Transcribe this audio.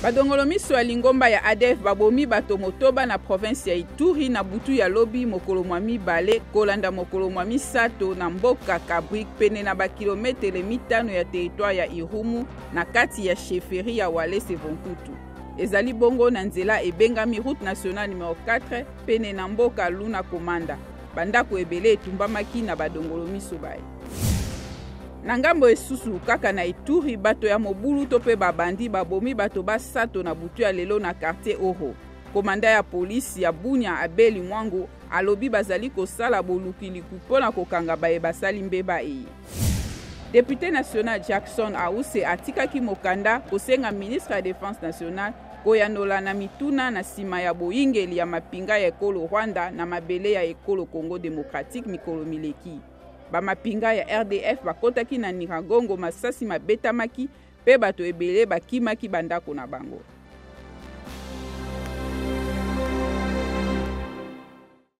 Badongolo miso ya lingomba ya ADF babomi bato motoba na province ya Ituri na butu ya lobi mokolo mwa mibale kolanda mokolo mwa misato na mboka Kabrik pene na bakilometele 5 ya territoire ya Irumu na kati ya chefferie ya Walese Vonkutu. Ezali bongo na nzela ebengami route nationale numéro 4 pene na mboka Luna Komanda. Bandako ebele etumbamaki na badongolo miso baye. Na ngambo esusu kaka na Ituri bato ya mobulu to pe babandi babomi bato basato na butu ya lelo na quartier Oro. Komanda ya polisi ya Bunia Abeli Mwango alobi bazali kosala bolukiliku mpona kokanga baye basali mbeba eye. Député national Jackson Ause atikaki mokanda kosenga ministre ya défense nationale koyanola na mituna na sima ya boyingeli ya mapinga ya ekolo Rwanda na mabele ya ekolo Congo démocratique mikolo mileki. Bamapinga ya RDF bakotaki na Niragongo masasi mabetamaki pe bato ebele bakimaki bandako na bango.